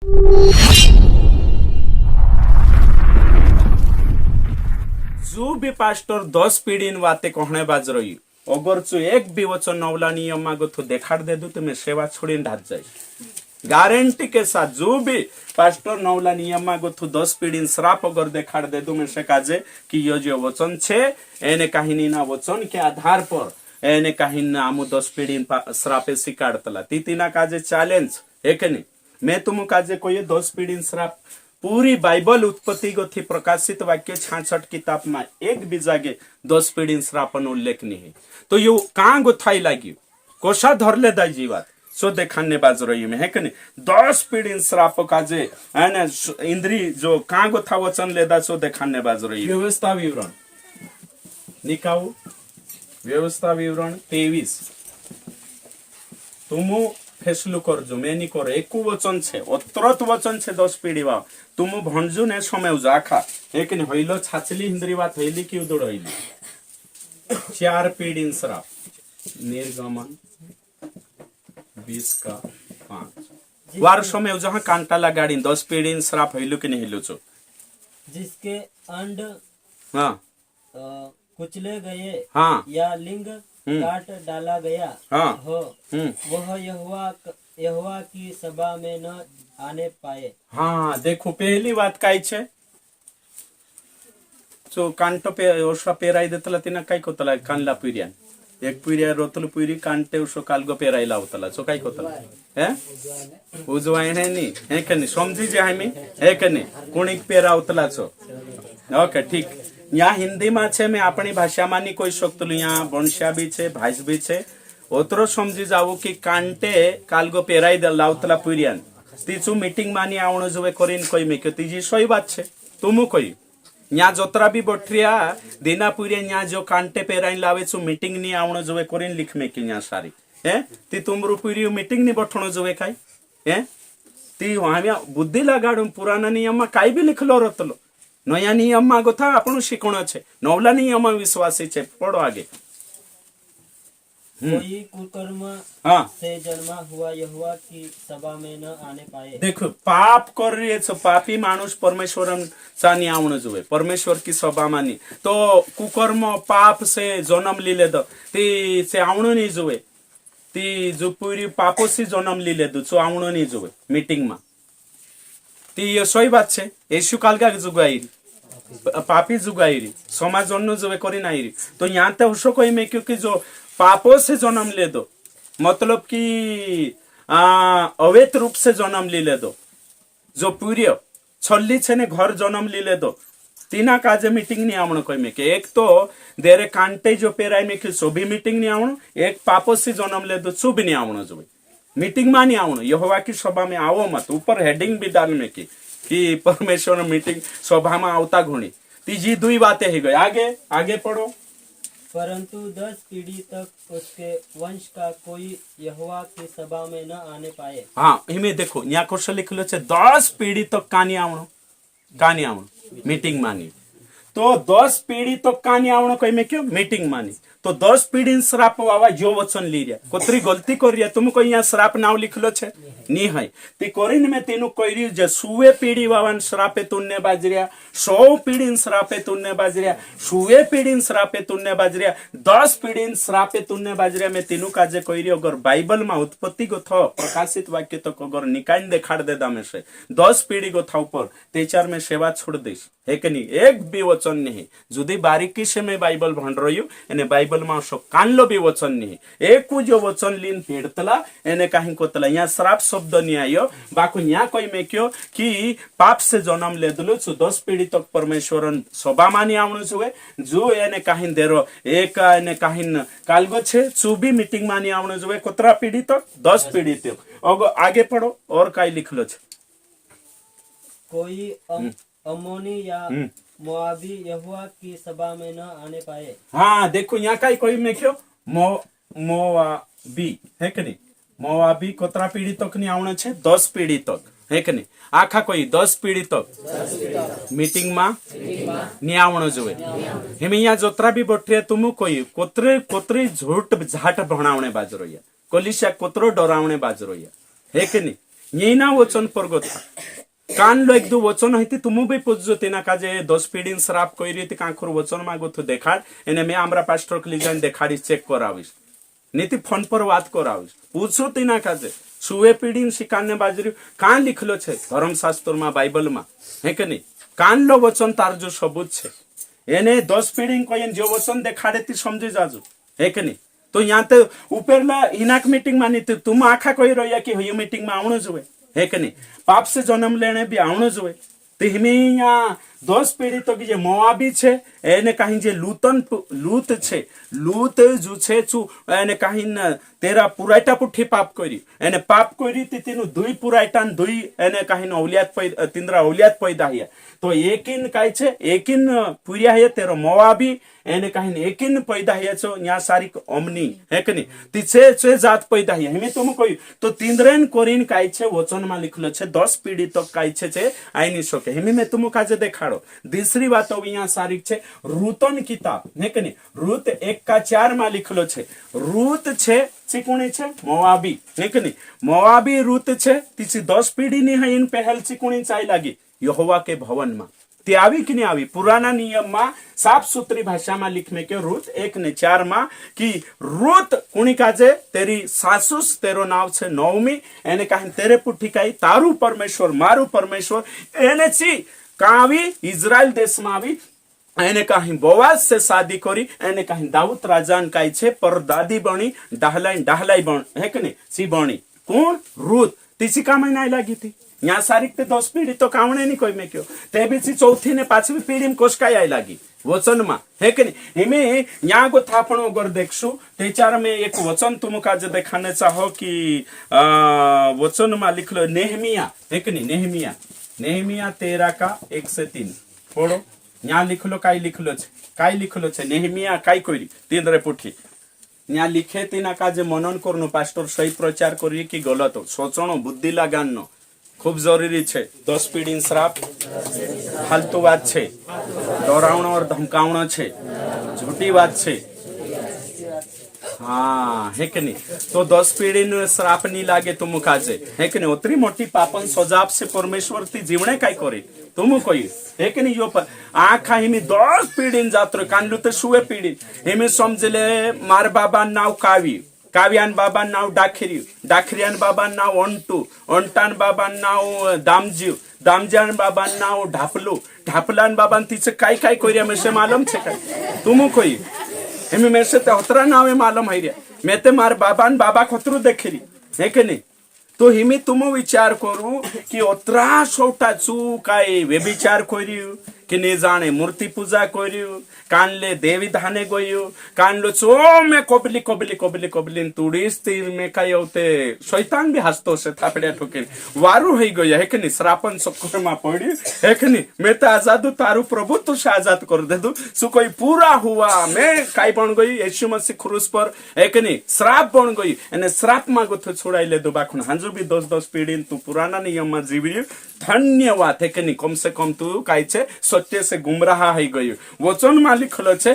जो भी पास्टर 10 पीढ़ी वाते कहने बाज रही अगर तू एक भी वचन नवला नियम मागो तो देखाड़ दे दू तुम्हें सेवा छोड़ी ढात जाए गारंटी के साथ। जो भी पास्टर नवला नियम मागो तो 10 पीढ़ी श्राप अगर देखाड़ दे दू में से काजे कि यो जो वचन छे एने काहिनी ना वचन के आधार पर एने काहिनी आमु 10 पीढ़ी श्रापे स्वीकारतला तीना काजे चैलेंज है कि नहीं। मैं तुम काजे कोई 10 पीढ़ी श्राप पूरी बाइबल उत्पत्ति को थी प्रकाशित वाक्य 66 किताब में एक भी जागे 10 पीढ़ी श्रापन उल्लेख नहीं है। तो यो कहाँ गोथाई लगी कोषा धर ले दाई जीवात सो देखाने बाज रही में है कि नहीं। 10 पीढ़ी श्राप काजे है ना इंद्री जो कहाँ गोथा वचन लेदा सो देखाने बाज रही। व्यवस्था विवरण निकाऊ व्यवस्था विवरण 23 तुम फेसलु करजो मेनी कर एक वचन छे अत्रत वचन छे 10 पीढ़ी वा तुम भंजु ने समय जाखा एक ने होइलो छाचली हिंद्री बात होइली कि उदड़ होइली 4 पीढ़ी श्राप निर्गमन 20 का 5 वार समय जहां कांटा लगाड़ी 10 पीढ़ी श्राप होइलो कि नहीं होइलो छो जिसके अंड हां कुचले गए हाँ या लिंग काट डाला गया हाँ हो वह यहोवा की सभा में न आने पाए। हाँ देखो पहली बात काय छे सो कांटो पे ओसा पेराई देतला तिना काय कोतला कानला पुरियान एक पुरिया रोतल पुरी कांटे उसो कालगो पेराई लावतला सो काय कोतला हैं उजवायने नी है कनी समझी जे हामी है कनी कोणिक पेरावतला सो ओके ठीक। यहाँ हिंदी में छे मैं अपनी भाषा मानी कोई शकतलु यहाँ बंशिया भी छे भाइस भी छे ओतरो समझी जाऊ कि कांटे कालगो पेराई लावतला पुरियान तीचू मीटिंग मानी आवणो जोवे करीन कोई मेक्यो तीजी सही बात छे तुमु कोई यहाँ जोतरा भी बठरिया दिना पुरिया यहाँ जो कांटे पेराई लावे छु मीटिंग नी आवणो जोवे करीन लिख मेक्यो यहाँ सारी हैं ती तुमरु पुरी मीटिंग नी बठणो जोवे काय हैं ती वहां बुद्धि लगाडू पुराना नियम में काई भी लिखलो रतलो नया नियम में गोथा आपणु शिकणो छे नवला नियम में विश्वासी छे पढ़ो आगे। कोई कुकर्म हाँ से जन्मा हुआ यहोवा की सभा में न आने पाए। देखो पाप कर रही है पापी मानुष परमेश्वर चानी आवण जुए परमेश्वर की सभा मानी तो कुकर्म पाप से जन्म लीले दो ती से आवण नहीं जुए ती जो पूरी पापो से जन्म लीले दो सो आवण नहीं जुए मीटिंग में ती ये सही बात छे यीशु काल का जुगाई पापी जुगाई समाज जुए करी नाई तो यहाँ तो उसको कोई में क्योंकि जो पापों से जन्म ले दो मतलब कि अवैध रूप से जन्म ले दो जो पूरी छल्ली छे ने घर जन्म ले दो तीना काजे मीटिंग नहीं आवण कोई में के एक तो देरे कांटे जो पेराई में कि सो भी मीटिंग नहीं आवण एक पापों से जन्म ले दो सो भी नहीं आवण जो मीटिंग में नहीं आवण यहोवा की सभा में आओ मत ऊपर हेडिंग भी डाल में कि परमेश्वर मीटिंग सभा में आवता घुणी तीजी दुई बातें ही गई आगे आगे पढ़ो। परंतु 10 पीढ़ी तक उसके वंश का कोई यहोवा की सभा में न आने पाए। हाँ इमे देखो यहाँ क्वेश्चन लिखलो छे 10 पीढ़ी तक कानी आवणो मीटिंग मानी तो 10 पीढ़ी तक कानी आवणो कोई में क्यों मीटिंग मानी तो 10 पीढ़ी श्राप वावा जो वचन ली रिया कोतरी गलती कर रिया तुमको यहाँ श्राप नाव लिखलो छे नी है ती कोरिन में तीनु कोई जे सुवे पीढ़ी वावन श्रापे तुन्ने बाजरिया 100 पीढ़ी श्रापे तुन्ने बाजरिया सुवे पीढ़ी श्रापे तुन्ने बाजरिया 10 पीढ़ी श्रापे तुन्ने बाजरिया में तीनु काजे कोई अगर बाइबल में उत्पत्ति को थो प्रकाशित वाक्य तो अगर निकाल देखाड़ दे दामे से 10 पीढ़ी को था ऊपर तेचार में सेवा छोड़ देश है कि नहीं एक भी वचन नहीं जुदी बारीकी से मैं बाइबल भण रही हूँ एने बाइबल में सो कानलो भी वचन नहीं एक जो वचन लीन पेड़तला एने कहीं कोतला यहाँ श्राप शब्द नहीं आयो बाको यहाँ कोई में क्यों कि पाप से जन्म ले दलो 10 पीढ़ी तक परमेश्वर सभा मानी आवणु छुए जो एने कहीं देरो एक एने कहीं कालगो छे चुबी मीटिंग मानी आवणु छुए कोतरा पीढ़ी तक 10 पीढ़ी तक अब आगे पढ़ो और काई लिखलो छे कोई अमोनी या मोआबी यहोवा की सभा में न आने पाए। हाँ देखो यहाँ का कोई में क्यों मोआबी है कि नहीं मोआबी कोतरा पीढ़ी तक नहीं आवणे छे 10 पीढ़ी तक है कि नहीं आखा कोई 10 पीढ़ी तक मीटिंग में नहीं आवणो जोए हेमे यहाँ जोतरा भी बठरे तुम कोई कोतरे कोतरी झूठ झाट भणावणे बाज रहिया कोलिशा कोतरो डरावणे बाज रहिया है कि नहीं ये ना वचन परगो था कान लो एक दो वचन हईती तुम भी पूछो तीना का जे 10 पीढ़ी श्राप करी कांखर वचन मागो तो देखाड़ एने मैं आमरा पास्टर के लिए देखाड़ी चेक कराविश नीति फोन पर बात कराविश पूछो तीना का जे सुए पीढ़ी शिकाने बाजरी कान लिखलो छे धर्मशास्त्र में बाइबल में है कि नहीं कान लो वचन तार जो सबूत छे एने 10 पीढ़ी को जो वचन देखाड़े ती समझे जाजो है कि नहीं तो यहाँ तो ऊपर ला इनाक मीटिंग मानी तुम आखा कही रही कि ये मीटिंग में आवणो जोए है कि नहीं पाप से जन्म लेने भी आवणो जोए तो हमें यहाँ 10 पीढ़ी तो जे मोआबी छे एने कहीं जे लूत छे लूत जो छे चू एने कहीं तेरा पुराइटा पुठी पाप करी एने पाप करी तीनु दुई पुराइटान दुई एने कहीं औलियात पैदा तिंद्रा औलियात पैदा हिया तो एकिन काय छे एकिन पुरिया है तेरो मोआबी एने कहीं एकिन पैदा हिया छो यहाँ सारी ओमनी है कि नहीं तिछे छे जात पैदा हिया हमें तुम कोई तो तिंद्रेन कोरिन काय छे वचन में लिखलो छे 10 पीढ़ी तक काय छे आई नहीं सके हमें मैं तुम काजे देखाड़ो दूसरी बात अब यहाँ सारी छे रूतन किताब है कि नहीं रूत 1:4 में लिखलो छे रूत छे चिकुणी छे मोआबी है कि नहीं मोआबी रूत छे तीसी 10 पीढ़ी नहीं है इन पहल चिकुणी चाय लागी यहोवा के भवन में ते आवी कि नहीं आवी पुराना नियम में साफ सुथरी भाषा में लिखने के रूत 1:4 में कि रूत कुणी काजे तेरी सासुस तेरो नाव छे नवमी एने कहीं तेरे पुठी काई तारू परमेश्वर मारू परमेश्वर एने ची कावी इजराइल देश में आवी एने कहीं बोवाज से शादी करी एने कहीं दाऊद राजान काई छे पर दादी बनी डाहलाई बन है कि नहीं सी बनी कौन रूत तीसी का महीना लगी थी यहाँ सारी 10 पीढ़ी तो कावणे नहीं कोई में क्यों ते भी चौथी ने 5वी पीढ़ी में कोशकाई आई लगी वचन में है कि नहीं हमें यहाँ को थापण अगर देखसु तेचार में एक वचन तुम का जो दिखाने चाहो कि वचन में लिख लो नेहमिया है कि नहीं नेहमिया 13:1 से 3 पढ़ो यहाँ लिख लो काई लिख लो छे नेहमिया काई कोई 3 रे पुठी यहाँ लिखे तीना का जे मनन करनो पास्टर सही प्रचार करिए कि गलत सोचनो बुद्धि लगानो खूब जरूरी छे 10 पीढ़ी श्राप फालतू बात छे डरावनो और धमकावनो छे झूठी बात छे हाँ है कि नहीं तो 10 पीढ़ी ने श्राप नहीं लागे तुम काजे है कि नहीं उतरी मोटी पापन सजाब से परमेश्वर ती जीवने काय करे तुम कोई है कि नहीं यो पर आखा हिमी 10 पीढ़ी जात्र कानलू तो सुए पीढ़ी हिमी समझले मार बाबा नाव काव्यान बाबा नाव डाखरियान बाबा नाव अंटान बाबा नाव दामजान बाबा नाव ढापलान बाबा तिचे काय कोरिया में से मालूम छे काय तुम कोई हमें मेरे से होतरा नाव मालूम है मैं ते मार बाबा खोतरू देखरी है कि नहीं तो हिमी तुम विचार करू कि ओतरा सोटा चू काय वे विचार करियो कि नहीं जाने मूर्ति पूजा करियो कानले देवी धाने गयो कानलो चो में कोबली तुड़ीस तीर में काय होते शैतान भी हंसतो से थापड़िया ठोके वारू है गया है कि नहीं श्रापन चक्कर में पड़ी है कि नहीं मैं तो आजाद तारू प्रभु तो से आजाद कर दे दू सु कोई पूरा हुआ मैं काय बन गई यीशु मसीह क्रूस पर है कि नहीं श्राप बन गई एने श्राप मांगो तो छुड़ाई ले दो बाखुन हांजू भी 10 पीढ़ी तू पुराना नियम में जीवी धन्यवाद है कि नहीं कम से कम तू काय छे सत्य से गुमराह है गई वचन में लिखलो छे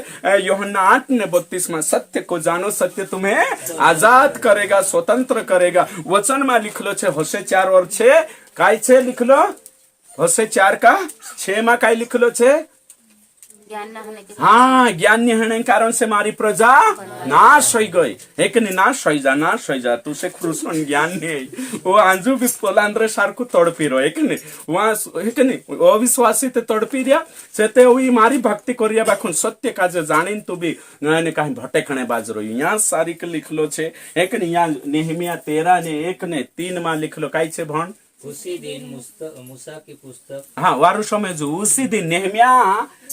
यूहन्ना 8:32 में सत्य को जानो सत्य तुम्हें आजाद करेगा स्वतंत्र करेगा वचन में लिखलो छे होशे 4:6 काय छे लिखलो होशे 4:6 में काय लिखलो छे हाँ ज्ञान नहीं होने के कारण से हमारी प्रजा नाश हो गई है कि नहीं नाश हो जा तू से क्रूसन ज्ञान नहीं वो आंजू भी पोलांद्रे सार को तड़पी रहो है कि नहीं वहाँ है कि नहीं अविश्वासी ते तड़पी रिया से वही मारी भक्ति करिया बाखुन सत्य का जे जानिन तू भी कहीं भटकने बाज रही यहाँ सारी के लिखलो छे है कि नहीं यहाँ नेहमिया 13:1-3 में लिखलो काई छे भण उसी दिन मूसा की पुस्तक हाँ वारु समय जो उसी दिन नेहमिया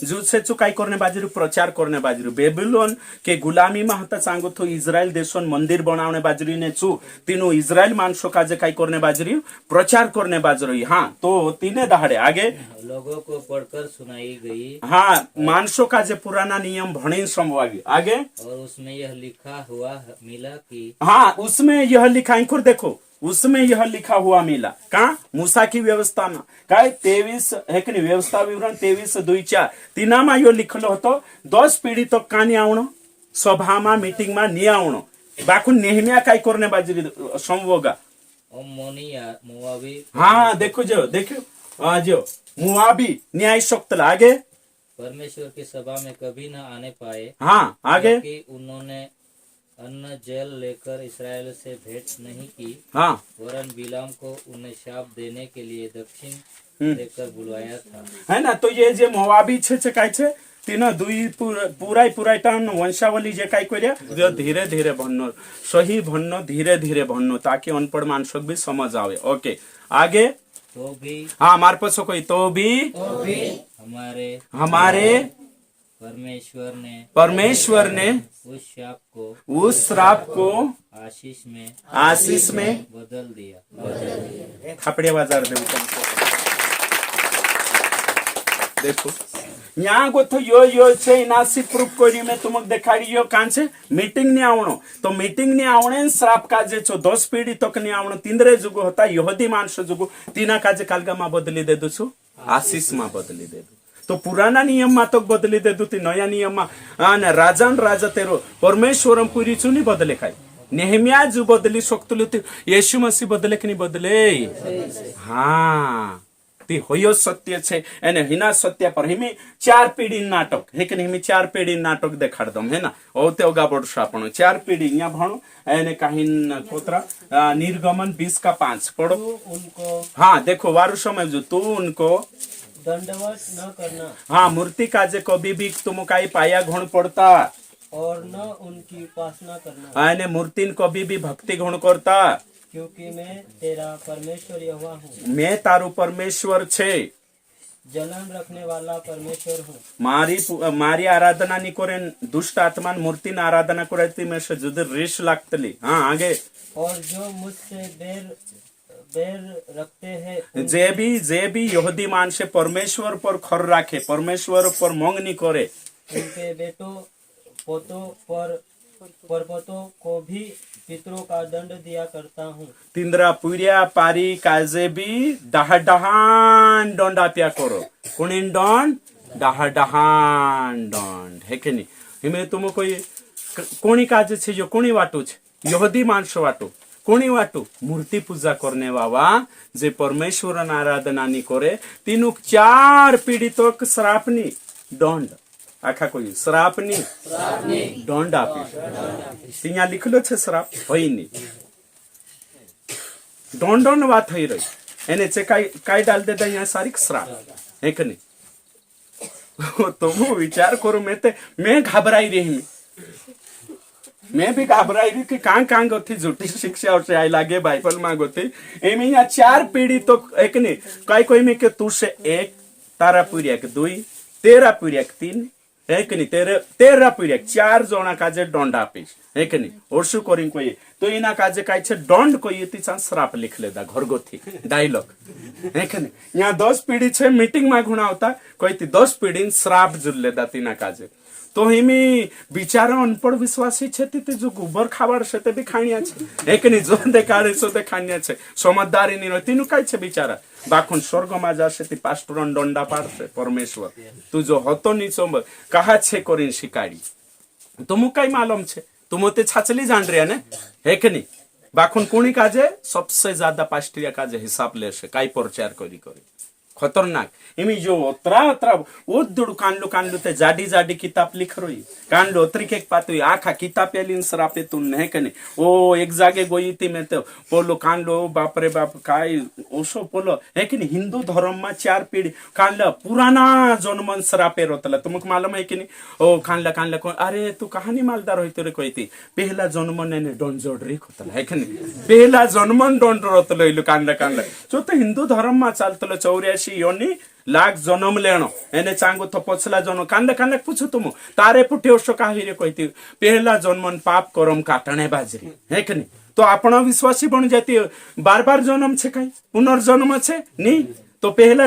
जो से चुकाई करने बाजरू प्रचार करने बाजरू बेबीलोन के गुलामी में हता सांगो तो इजराइल देशों मंदिर बनाने बाजरी ने चू तीनों इजराइल मानसों का जे काई करने बाजरी प्रचार करने बाजरी हाँ तो 3 दहाड़े आगे लोगों को पढ़कर सुनाई गई हाँ मानसों का जे पुराना नियम भणी समवागी आगे और उसमें यह लिखा हुआ मिला कि हाँ उसमें यह लिखा देखो उसमें यह लिखा हुआ मिला कहा मूसा की व्यवस्था में का 23 है कि नहीं व्यवस्था विवरण 23:2-4 तीना में यो लिखलो तो 10 पीढ़ी तो कानी आवणो सभा में मीटिंग में नहीं आवणो बाकू नेहमिया काय करने बाजरी संवोगा अम्मोनिया मोआबी हाँ देखो जो मुआबी न्याय शक्तला आगे। परमेश्वर की सभा में कभी न आने पाए, हाँ आगे। क्योंकि उन्होंने अन्न जल लेकर इसराइल से भेंट नहीं की, हाँ वरन बिलाम को उन्हें शाप देने के लिए दक्षिण देकर बुलवाया था। है ना। तो ये जे मोवाबी छे काय छे तीन दुई पुराई टाइम वंशावली जे काय कर्या जो धीरे धीरे भन्नो सही भन्नो धीरे धीरे भन्नो ताकि अनपढ़ मानसक भी समझ आवे। ओके आगे। तो भी हाँ मार पसो कोई तो भी हमारे परमेश्वर ने उस शाप को उस श्राप को आशीष में बदल दिया। थापड़े बाजार देखो यहाँ को तो यो छे नासी प्रूफ कोरी में तुमक देखाड़ी यो कान छे मीटिंग ने आवणो। तो मीटिंग ने आवणे श्राप काजे छो 10 पीढ़ी तक ने आवणो तिंद्रे जुगो होता यहूदी मानसो जुगो तीना काजे कालगा मा बदली दे दु छु आशीष मा बदली दे दु। तो पुराना नियम मा तो बदली दे दु ती नया नियम मा आने राजान राजा तेरो परमेश्वरम पूरी चुनी बदले खाई नेहमिया जु बदली सकतुलु ती यीशु मसीह बदले कि नहीं बदले। हाँ ती होयो सत्य छे एने हिना सत्य पर हिमी 4 पीढ़ी नाटक हेकने हिमी 4 पीढ़ी नाटक देखाड़ दम है ना। ओ ते ओगा बड़ सापणो 4 पीढ़ी या भणो एने काहिन कोतरा निर्गमन 20 का 5 पढ़ो उनको हाँ देखो वारु समय जो तू उनको दंडवत न करना हाँ मूर्ति काजे कभी भी तुम काई पाया घुण पड़ता और न उनकी उपासना करना। आने मूर्तिन कभी भी भक्ति घुण करता क्योंकि मैं तेरा परमेश्वर यहोवा हूँ, मैं तारू परमेश्वर छे जलन रखने वाला परमेश्वर हूँ। मारी आराधना नहीं करे दुष्ट आत्मान मूर्ति न आराधना करे में से जुद रेश लागतली। हाँ आगे। और जो मुझसे बैर रखते हैं जे भी यहूदी मान से परमेश्वर पर खर राखे परमेश्वर पर मोंग नहीं करे उनके बेटों पोतों परपोतों को भी पितरों का दंड दिया करता हूँ। तिंद्रा पुरिया पारी काजे भी डहान दंड आप्या करो कुणिन दंड डहान दंड है कि नहीं। हिमे तुम कोई कोणी काजे छे जो कोणी वाटू छे यहूदी मानस वाटू कोणी वाटू मूर्ति पूजा करने वाला जे परमेश्वर आराधना नहीं करे तीनों 4 पीढ़ी तक श्रापनी दंड आखा कोई श्रापनी दंड आपी तिया लिखलो छे श्राप होईनी दंडन वात हई रही एने चे काय डाल दे यहाँ सारी श्राप है कि नहीं। तो वो विचार करो मैं घबराई रही मैं भी घबराई रही कि कहाँ गोथी झूठी शिक्षा और से आई लागे बाइबल में गोथी एम यहाँ 4 पीढ़ी तो एक नहीं कोई में के तू से 1 तारा पीढ़ी 2 13 पीढ़ी 3 है कि नहीं 13 पीढ़ी 4 जोना काजे दंड आपीस है कि नहीं। और शू करी कोई तो इना काजे काय छे दंड कोई ती श्राप लिख लेदा घर गोथी डायलॉग है कि नहीं। यहाँ 10 पीढ़ी छे मीटिंग में घुना होता कोई ती 10 पीढ़ी श्राप जुड़ लेदा तीना काजे। तो हिमी बिचारा अनपढ़ विश्वासी छे ती जो गोबर खावार से ते भी खानिया छे एक नहीं जो देखाड़े सो ते खानिया छे समझदारी नहीं रहती नु काय छे बिचारा बाखुन स्वर्ग में जासे ती पास्टर दंडा पाड़से परमेश्वर तू जो होतो नीचो कहा छे करीन शिकाड़ी तुम कई मालूम छे तुम ते छाचली जान रहे ने है कि नहीं। बाखुन कुणी काजे सबसे ज्यादा पास्टिया काजे हिसाब लेसे काई प्रचार करी करी खतरनाक इमी जो ओतरा ओदुड़ कांडलो ते जाडी किताब लिख रही कांडलो ओतरी के पातुई आखा किताब पेलिन सरापे तू नहीं कने ओ एक जागे गोई थी मैं तो पोलो कांडलो बाप रे बाप काय ओसो पोलो है कि नहीं। हिंदू धर्म में 4 पीढ़ी कांडला पुराना जन्मन सरापे रोतला तुमको मालूम है कि नहीं। ओ कांडला अरे तू कहानी मालदार होई तोरे कोई थी पहला जन्मन ने डोन जोडरी खोतला है कि नहीं पहला जन्मन डोन रोतलो इलो कांडला जो तो हिंदू धर्म में चालतलो 84 योनी लाख जन्म लेनो एने चांगो तो पछला जन्म कांडला पूछो तुम तारे पुठे ओसो काहिरे कहती पहला जन्मन पाप करम काटणे बाजरी है कि नहीं। तो आपण विश्वासी बन जाती बार जन्म छे कई पुनर्जन्म छे नहीं। तो पहला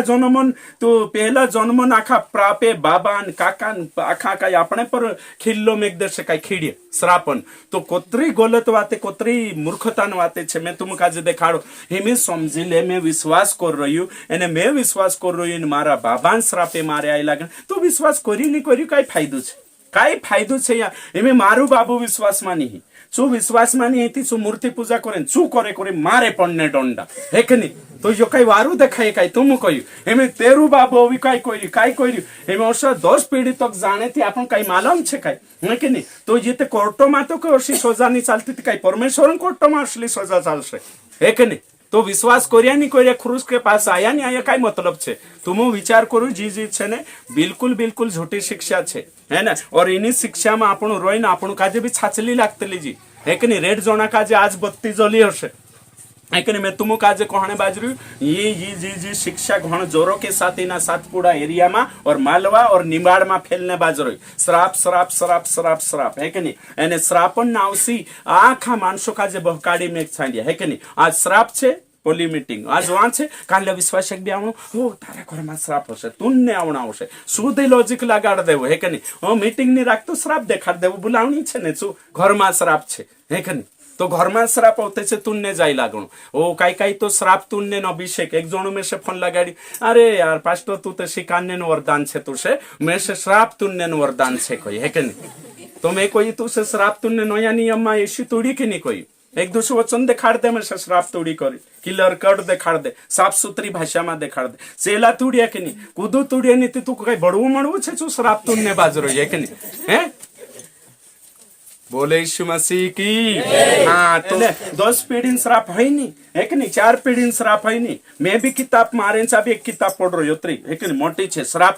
जन्मन आखा प्रापे बाबान काकान आखा का अपने पर खिल्लो में एकदम का खीड़िए श्रापन तो कोतरी गलत बातें कोतरी मूर्खतान बातें छे मैं तुम काजे देखाड़ो हिमे समझी ले मैं विश्वास कर रही हूँ एने मैं विश्वास कर रही हूँ मारा बाबान श्रापे मारे आई लागन तो विश्वास करी नहीं करी कई फायदो छे या एमे मारू बाबू विश्वास में नहीं શું વિશ્વાસમાં નહીં હતી શું મૂર્તિ પૂજા કરે શું કરે મારે પણ ને દંડા હે કે નહીં તો જો કઈ વારું દેખાય કઈ તું કહ્યું એમ તેરું બાબુ કઈ કર્યું એમ અવશ્ય 10 પેઢી તક જાણેથી આપણ કઈ માલમ છે કઈ હે કે નહીં તો જે તે કોર્ટોમાં તો કઈ અસલી સજા નહીં ચાલતી કઈ પરમેશ્વર કોર્ટોમાં અસલી સજા ચાલશે હે કે નહીં तो विश्वास कोरिया नहीं कोरिया क्रूस के पास आया नहीं आया काय मतलब छे तुम विचार करो जी छे ने बिल्कुल बिल्कुल झूठी शिक्षा छे है ना और इन्हीं शिक्षा में આપણું રોઈને આપણું કાજે भी छाचली लागतली जी है कि नहीं रेड जोना काजे आज बत्ती जली हशे है कि नहीं मैं तुम काजे कहने बाजरू ये शिक्षा घण जोरों के साथ इना सातपुड़ा एरिया में और मालवा और निमाड़ में फैलने बाजरो श्राप श्राप श्राप श्राप श्राप है कि नहीं एने श्रापन नावसी आखा मानसो काजे बहकाड़ी में छांडिया है कि नहीं आज श्राप छे पोली मीटिंग आज वहां छे काले विश्वास एक भी आवणो हो तारा घर में श्राप हशे तुमने आवणा आवशे सुधी लॉजिक लगाड़ देवो है कि नहीं मीटिंग नहीं राखतो श्राप देखाड़ देवो बुलावणी छे ने छू घर में श्राप छे है कि नहीं तो घर में श्राप होते से तुन्ने जाई लागणो ओ काई तो श्राप तुन्ने न अभिषेक एक जणो में से फोन लगाड़ी अरे यार पास्टर तू तो शिकान्य न वरदान छे तू से मैं से श्राप तुन्ने न वरदान छे कोई है कि नहीं तो मैं कोई तू से श्राप तुन्ने नया नियम में ऐसी तोड़ी के नहीं कोई एक दूसरे वचन दिखाड़ दे मैं से श्राप तोड़ी करी किलर कट दिखाड़ दे साफ सुथरी भाषा में दिखाड़ दे सेला तोड़िया के नहीं कूदू तोड़िया नहीं तू कई बड़वू मड़वू छे तू श्राप तुन्ने बाजरो है कि नहीं है बोले यीशु मसीह की हाँ तो 10 पीढ़ी श्राप है नहीं है कि नहीं 4 पीढ़ी श्राप है नहीं मैं भी किताब मारे भी एक किताब पढ़ रही होती है कि नहीं मोटी छे श्राप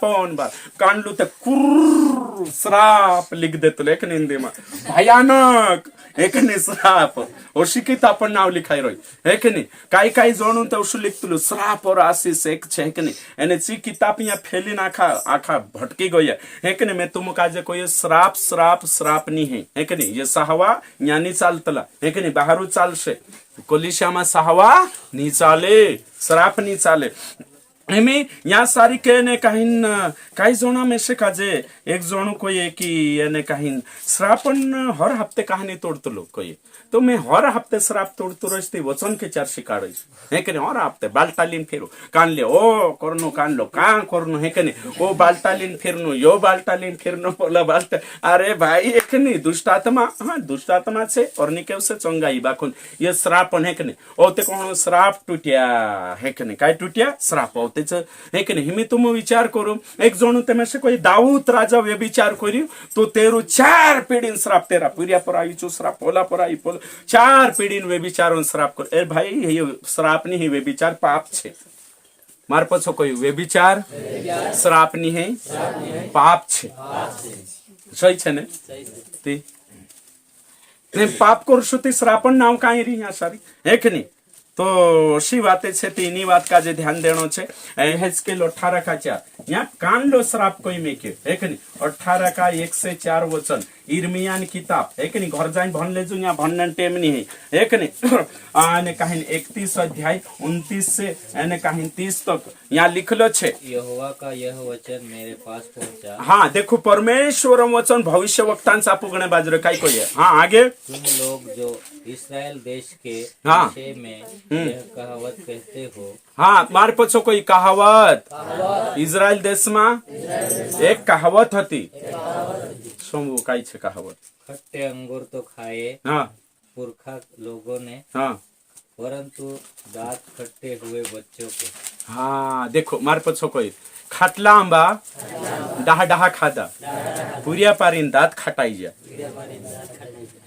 कांडलू ते कुर्र श्राप लिख देते लेकिन हिंदी में भयानक है कि नहीं श्राप और किताब पर नाव लिखाई रही है कि नहीं काई जोणू तो उस लिखतलू श्राप और आशीष एक छे कि नहीं एने ची किताब यहाँ फैली आखा आखा भटकी गई है कि नहीं मैं तुम काजे कोई श्राप श्राप श्राप नहीं है कि नहीं ये सहावा ज्ञानी चालतला है कि नहीं बाहर चालशे कोलिशा में सहावा नहीं चाले श्राप नहीं चाले एमी या सारी कहने कहीं काही जोना में से काजे एक जोणू कोई है कि याने कहीं श्रापन हर हफ्ते कहानी तोड़तो लोग कोई तो मैं हर हफ्ते श्राप तोड़तो रही वचन के चार शिकाड़ है कि नहीं हर हफ्ते बाल्टालीन फिरू कान ले ओ करनो कान लो का करनो है कि नहीं ओ बाल्टालीन फिरनो यो बाल्टालीन फिरनो बोला बाल्टा अरे भाई एक नहीं दुष्टात्मा हाँ दुष्टात्मा से और निके से चंगाई बाकुन ये श्रापन है कि नहीं ओ ते कौन श्राप टूटिया है कि नहीं काय टूटिया श्राप है कि नहीं हिमी तुम विचार करो एक जणू तेमे से कोई दाऊद राजा वे विचार करियो तो तेरो 4 पीढ़ी श्राप तेरा पूरिया पर आई चो श्राप पोला पर आई पोला 4 पीढ़ी वे विचारों श्राप कर ए भाई ये श्राप नहीं वे विचार पाप छे मार पछो कोई वे विचार श्राप नहीं है पाप छे सही छे ने ती ने पाप करशो ती श्रापन नाम काई री यहाँ सारी है कि नहीं तो सी बातें छे तीनी बात का जे ध्यान देनो छे हेस्केल 18 का 4 यहाँ कान लो श्राप कोई में के है कि नहीं 18 का 1 से 4 वचन इर्मिया की किताब है कि नहीं घर जाए भन ले जो यहाँ भनन टेम नहीं है कि नहीं आने कहीं 31 अध्याय 29 से आने कहीं 30 तक यहाँ लिखलो छे यहोवा का यह वचन मेरे पास पहुंचा हाँ देखो परमेश्वर वचन भविष्य वक्तांचा पुगणे बाजरे काय कोई है हाँ आगे तुम लोग जो इस्राएल देश के हाँ। विषय में यह कहावत कहते हो हाँ मार पछो कोई कहावत इजराइल देश में एक कहावत हती શું કાઈ છે કહાવત खट्टे अंगूर तो खाए हाँ पुरखा लोगों ने हाँ परंतु दांत खट्टे हुए बच्चों के हाँ देखो मार पछो कोई खाटला आंबा डाहा डाहा खादा पुरिया पारीन दांत खटाई जा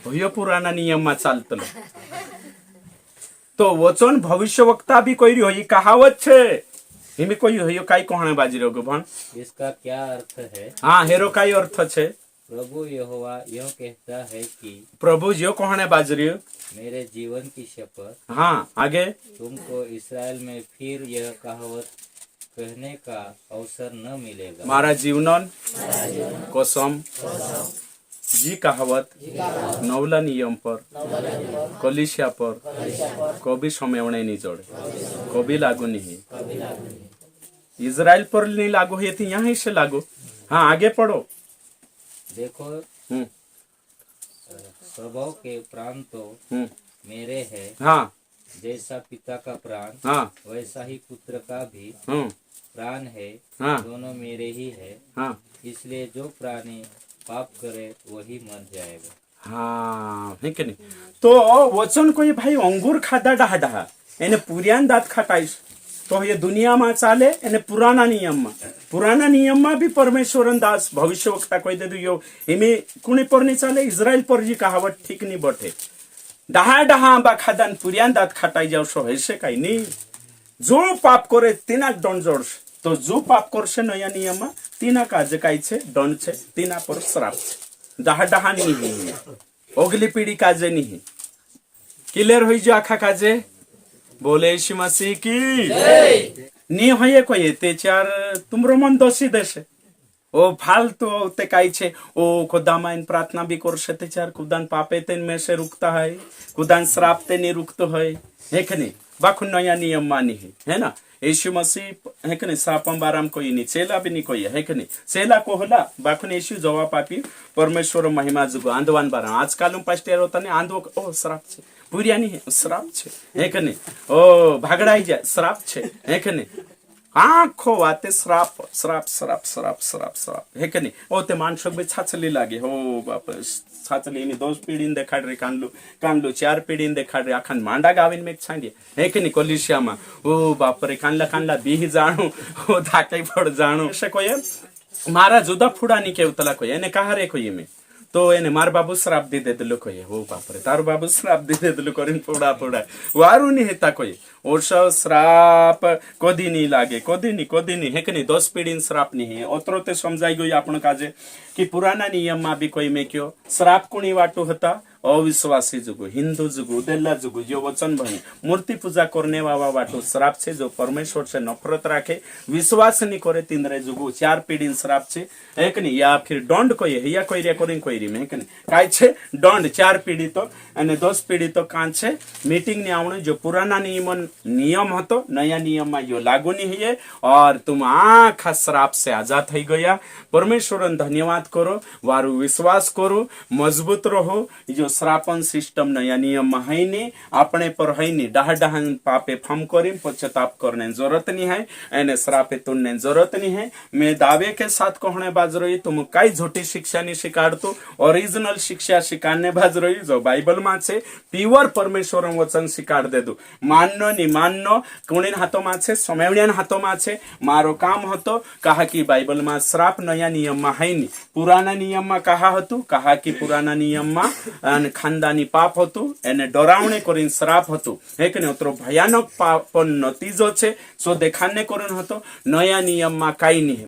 भयो पुराना नियम में चालतलो तो वचन भविष्य वक्ता भी कोई हो ये कहावत छे हिमी कोई हो काई कोहणे बाजी रहो भण इसका क्या अर्थ है हाँ हेरो काई अर्थ छे प्रभु यहोवा यह कहता है कि प्रभु जो कोहणे बाजरी मेरे जीवन की शपथ हाँ आगे तुमको इस्राएल में फिर यह कहावत कहने का अवसर न मिलेगा मारा जीवनन कसम जी कहावत नवला नियम पर कलिसिया पर कभी समय नहीं जोड़े कभी लागू नहीं इजराइल पर नहीं लागू हुई थी यहाँ से लागू हाँ आगे पढ़ो देखो स्वभाव के प्राण तो मेरे है हाँ जैसा पिता का प्राण हाँ वैसा ही पुत्र का भी प्राण है हाँ दोनों मेरे ही है हाँ इसलिए जो प्राणी पाप करे वही मर जाएगा हाँ है कि नहीं। तो वचन कोई भाई अंगूर खाधा डाहा डाहा એને પૂર્યાન દાંત ખાટાઈશ તો એ દુનિયામાં ચાલે એને પુરાના નિયમમાં બી પરમેશ્વરન દાસ ભવિષ્ય વક્તા કહી દીધું યો એમે કુણી પર નહીં ચાલે ઇઝરાયલ પર જે કહાવત ઠીક નહીં બઠે ডাহা ডাহা આંબા ખાધા ને પુર્યાન દાંત ખાટાઈ જાવશો હશે કઈ નહીં જો પાપ કરે તેના જ દંડ જોડશે તો જો પાપ કરશે નયા નિયમમાં તેના કાજે કાઈ છે દંડ છે તેના પર શ્રાપ છે ডাহা ডাহા નહીં ઓગલી પીડી કાજે નહીં ક્લિયર હોઈ જો આખા કાજે बोले यीशु मसीह की नी होये कोई ते चार तुमरो मन दोषी देशे ओ फालतू ते काई छे ओ खुदा माइन प्रार्थना भी करशे ते चार खुदान पापे तेन में से रुकता है खुदान श्राप ते नहीं रुकतो है कि नहीं बाखुन नया नियम मानी है ना यीशु मसीह है कि नहीं श्रापम बाराम कोई नहीं चेला भी नहीं कोई है कि नहीं चेला को होला बाखुन यीशु जवाब पापी परमेश्वर महिमा जुगो आंदवान बाराम आजकल पास्टर होता ने आंदो ओ श्राप छे પૂર્યા નહીં શ્રાપ છે કે નહીં ઓ ભાગડાઈ જાય શ્રાપ છે કે નહીં આખો વાતે શ્રાપ શ્રાપ શ્રાપ શ્રાપ શ્રાપ શ્રાપ હે કે નહીં ઓ તે માણસો બે છાછલી લાગે હો બાપ છાછલી એની 10 પીડીને દેખાડ રે કાંડલું 4 પીડીને દેખાડ રે આખાન માંડા ગાવીને મેં છાંડીએ હે કે નહીં કોલિશિયામાં ઓ બાપ રે કાંડલા બીહ જાણું ઓ ધાકાઈ પડ જાણું છે કોઈ મારા જુદા ફૂડાની કેવતલા કોઈ એને કહારે કોઈ મેં तो એને માર બાબુ શ્રાપ દીધે તો કોઈ હો બાપરે તારું બાબુ શ્રાપ દીધે તો કરીને પોડા વારું નહીં હેતા કોઈ ઓછો શ્રાપ કોદી નહીં લાગે કોદી નહીં હે કે નહીં 10 પીડીને શ્રાપ નહીં ઓતરો તે સમજાઈ ગયું આપણો કાજે કે પુરાના નિયમમાં બી કોઈ મેં કયો શ્રાપ કોની વાટું હતા अविश्वासी जुगु हिंदू जुगु उदेला जुगु जो वचन भणी मूर्ति पूजा करने वाला वाटो श्राप छे जो परमेश्वर से नफरत राखे विश्वास नहीं करे तिंद्रे जुगु 4 पीढ़ी श्राप छे एक नहीं या फिर दंड कोई है या कोई रेकॉर्डिंग कोई री में है काय छे दंड 4 पीढ़ी तो अने 10 पीढ़ी तो कां छे मीटिंग ने आवणे जो पुराना नियम हतो नया नियम में यो लागू नहीं है और तुम आखा श्राप से आजाद થઈ ગયા परमेश्वर धन्यवाद करो वारू विश्वास करो मजबूत रहो जो श्रापन सिस्टम नया नियम में है नहीं अपने पर है नहीं डाह पापे फम करी पश्चाताप करने जरूरत नहीं है एने श्रापे तुड़ने जरूरत नहीं है मैं दावे के साथ कहने बाज रही तुम कई झूठी शिक्षा नहीं सिखाड़तो ओरिजिनल शिक्षा सिखाने बाज रही जो बाइबल में छे प्योर परमेश्वर वचन सिखाड़ दे दो माननो नहीं माननो कुणी हाथों में छे समयवणिया हाथों में छे मारो काम हतो कहा कि बाइबल में श्राप नया नियम में है नहीं पुराना नियम में कहा हतु कहा कि पुराना नियम में खानदानी पाप हतु एने डरावणे करीने श्राप हतु हे के अतरो भयानक पाप नतीजो छे सो देखाने करीने हतो नया नियम में काई नहीं।